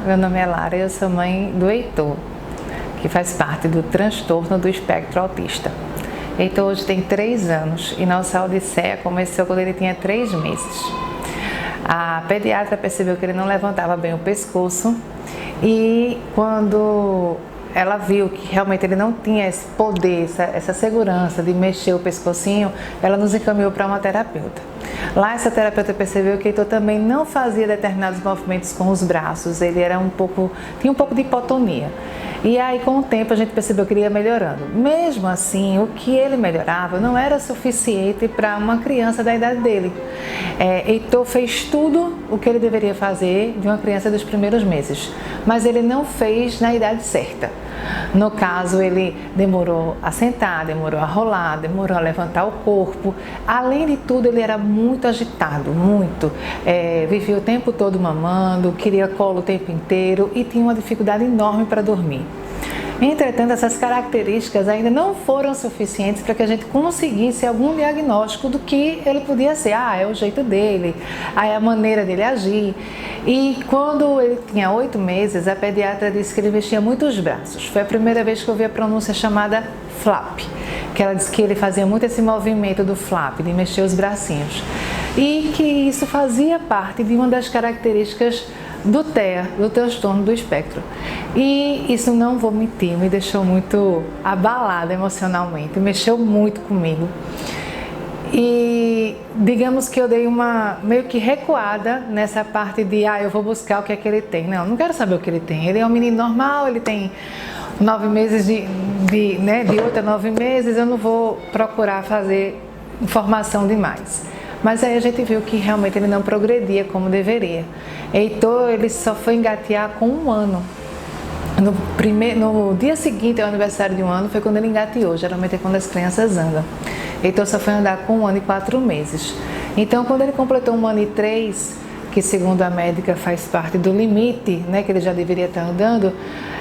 meu nome é Lara e eu sou mãe do Heitor, que faz parte do transtorno do espectro autista. Heitor hoje tem 3 anos e nossa odisseia começou quando ele tinha 3 meses. A pediatra percebeu que ele não levantava bem o pescoço e quando ela viu que realmente ele não tinha esse poder, essa segurança de mexer o pescocinho, ela nos encaminhou para uma terapeuta. Lá essa terapeuta percebeu que Heitor também não fazia determinados movimentos com os braços, ele era tinha um pouco de hipotonia. E aí com o tempo a gente percebeu que ele ia melhorando. Mesmo assim, o que ele melhorava não era suficiente para uma criança da idade dele. Heitor fez tudo o que ele deveria fazer de uma criança dos primeiros meses, mas ele não fez na idade certa. No caso, ele demorou a sentar, demorou a rolar, demorou a levantar o corpo. Além de tudo, ele era muito agitado, muito. Vivia o tempo todo mamando, queria colo o tempo inteiro e tinha uma dificuldade enorme para dormir. Entretanto, essas características ainda não foram suficientes para que a gente conseguisse algum diagnóstico do que ele podia ser. É o jeito dele, é a maneira dele agir. E quando ele tinha 8 meses, a pediatra disse que ele mexia muito os braços. Foi a primeira vez que eu vi a pronúncia chamada flap, que ela disse que ele fazia muito esse movimento do flap, de mexer os bracinhos. E que isso fazia parte de uma das características do TEA, do transtorno do espectro. E isso, não vou mentir, me deixou muito abalada emocionalmente, mexeu muito comigo. E digamos que eu dei uma meio que recuada nessa parte de eu vou buscar o que é que ele tem. Não quero saber o que ele tem. Ele é um menino normal, ele tem 9 meses de 8 a 9 meses, eu não vou procurar fazer informação demais. Mas aí a gente viu que realmente ele não progredia como deveria. Heitor, ele só foi engatear com 1 ano. No dia seguinte ao aniversário de 1 ano foi quando ele engateou, geralmente é quando as crianças andam. Heitor só foi andar com 1 ano e 4 meses. Então, quando ele completou 1 ano e 3, que segundo a médica faz parte do limite, que ele já deveria estar andando,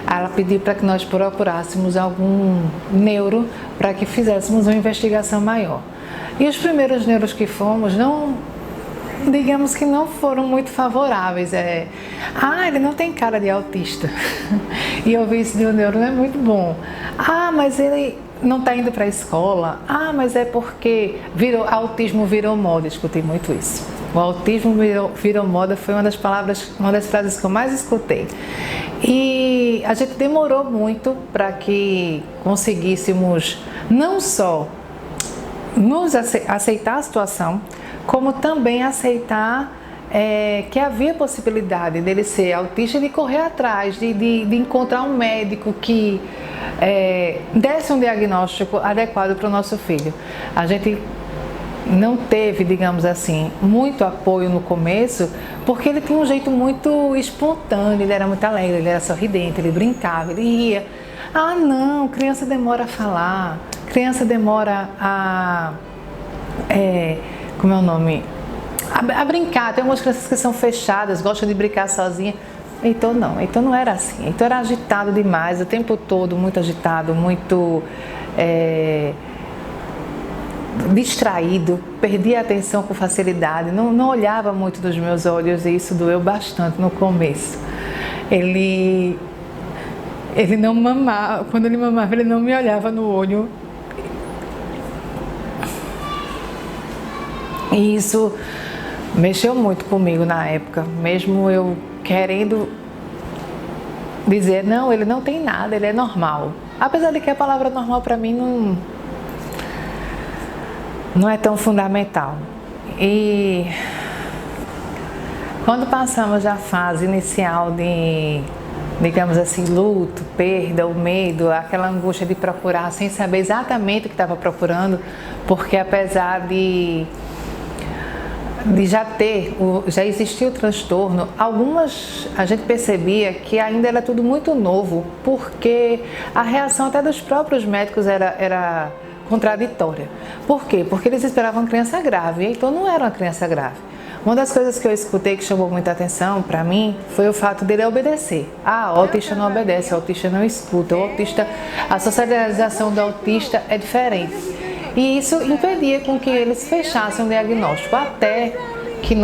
ela pediu para que nós procurássemos algum neuro para que fizéssemos uma investigação maior. E os primeiros neuros que fomos, digamos que não foram muito favoráveis. Ele não tem cara de autista. E ouvir isso de um neuro não é muito bom. Mas ele não está indo para a escola. Mas é porque autismo virou moda. Escutei muito isso. O autismo virou moda foi uma das frases que eu mais escutei. E a gente demorou muito para que conseguíssemos não só aceitar a situação, como também aceitar que havia possibilidade dele ser autista e de correr atrás, de encontrar um médico que desse um diagnóstico adequado para o nosso filho. A gente não teve, digamos assim, muito apoio no começo, porque ele tinha um jeito muito espontâneo, ele era muito alegre, ele era sorridente, ele brincava, ele ria. Não, criança demora a falar, criança demora a brincar. Tem algumas crianças que são fechadas, gostam de brincar sozinha. Heitor não era assim. Heitor era agitado demais, o tempo todo muito agitado, muito distraído, perdia a atenção com facilidade, não olhava muito nos meus olhos e isso doeu bastante no começo. Ele não mamava, quando ele mamava ele não me olhava no olho. E isso mexeu muito comigo na época, mesmo eu querendo dizer, não, ele não tem nada, ele é normal. Apesar de que a palavra normal para mim não é tão fundamental. E quando passamos a fase inicial de, digamos assim, luto, perda, o medo, aquela angústia de procurar sem saber exatamente o que estava procurando, porque apesar de já existia o transtorno, a gente percebia que ainda era tudo muito novo, porque a reação até dos próprios médicos era contraditória. Por quê? Porque eles esperavam uma criança grave, então não era uma criança grave. Uma das coisas que eu escutei que chamou muita atenção para mim foi o fato dele obedecer. O autista não obedece, o autista não escuta, a socialização do autista é diferente. E isso impedia com que eles fechassem o diagnóstico, até que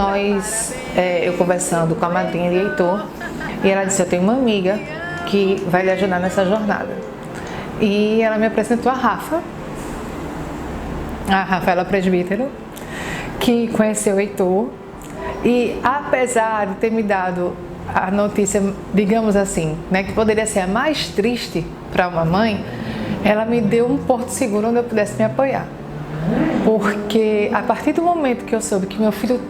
eu conversando com a madrinha de Heitor, E ela disse: eu tenho uma amiga que vai lhe ajudar nessa jornada. E ela me apresentou a Rafaela Presbítero, que conheceu o Heitor. E apesar de ter me dado a notícia, digamos assim, né, que poderia ser a mais triste para uma mãe, ela me deu um porto seguro onde eu pudesse me apoiar. Porque a partir do momento que eu soube que meu filho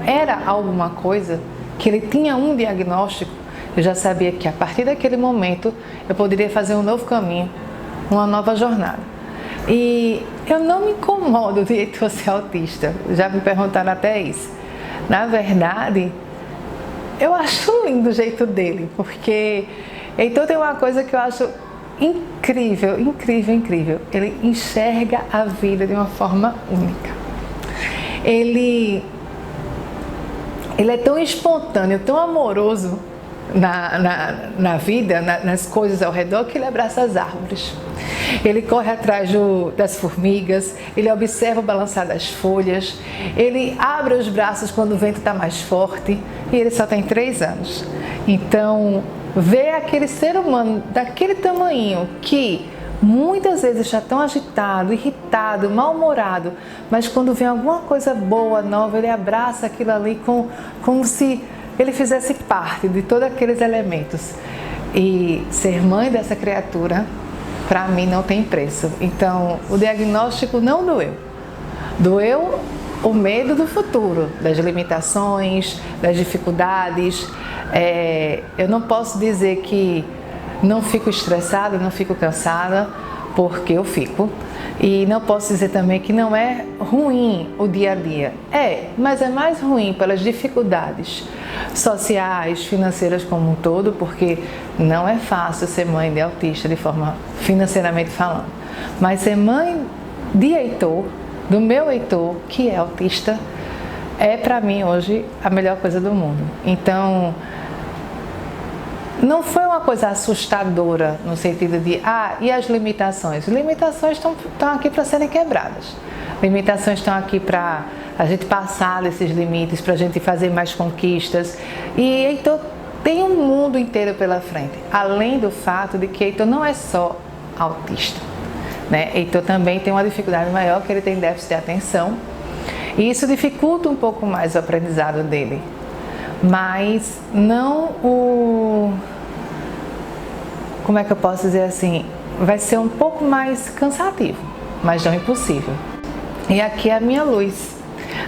era alguma coisa, que ele tinha um diagnóstico, eu já sabia que a partir daquele momento eu poderia fazer um novo caminho, uma nova jornada. E eu não me incomodo de Heitor ser autista, já me perguntaram até isso. Na verdade, eu acho lindo o jeito dele, porque Heitor tem uma coisa que eu acho incrível, incrível, incrível. Ele enxerga a vida de uma forma única. Ele é tão espontâneo, tão amoroso na vida, nas coisas ao redor, que ele abraça as árvores. Ele corre atrás das formigas, ele observa o balançar das folhas, ele abre os braços quando o vento está mais forte, e ele só tem 3 anos. Então, ver aquele ser humano daquele tamanho, que muitas vezes está tão agitado, irritado, mal-humorado, mas quando vem alguma coisa boa, nova, ele abraça aquilo ali como se ele fizesse parte de todos aqueles elementos. E ser mãe dessa criatura, para mim, não tem preço. Então, o diagnóstico não doeu. Doeu o medo do futuro, das limitações, das dificuldades. Eu não posso dizer que não fico estressada, não fico cansada, porque eu fico. E não posso dizer também que não é ruim o dia a dia. Mas é mais ruim pelas dificuldades sociais, financeiras como um todo, porque não é fácil ser mãe de autista de forma financeiramente falando. Mas ser mãe de Heitor, do meu Heitor, que é autista, é para mim hoje a melhor coisa do mundo. Então, não foi uma coisa assustadora no sentido de, e as limitações? Limitações estão aqui para serem quebradas. Limitações estão aqui para a gente passar desses limites, para a gente fazer mais conquistas. E Heitor tem um mundo inteiro pela frente, além do fato de que Heitor não é só autista, né? Heitor também tem uma dificuldade maior, que ele tem déficit de atenção, e isso dificulta um pouco mais o aprendizado dele. Mas não como é que eu posso dizer assim? Vai ser um pouco mais cansativo, mas não impossível. E aqui é a minha luz,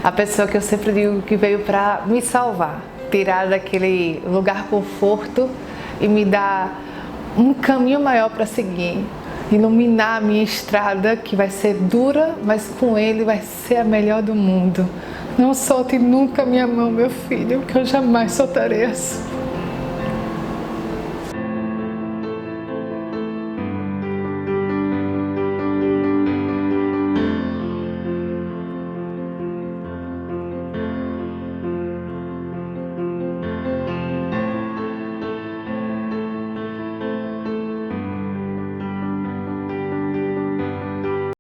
a pessoa que eu sempre digo que veio para me salvar, tirar daquele lugar conforto e me dar um caminho maior para seguir, iluminar a minha estrada, que vai ser dura, mas com ele vai ser a melhor do mundo. Não solte nunca minha mão, meu filho, que eu jamais soltarei a sua.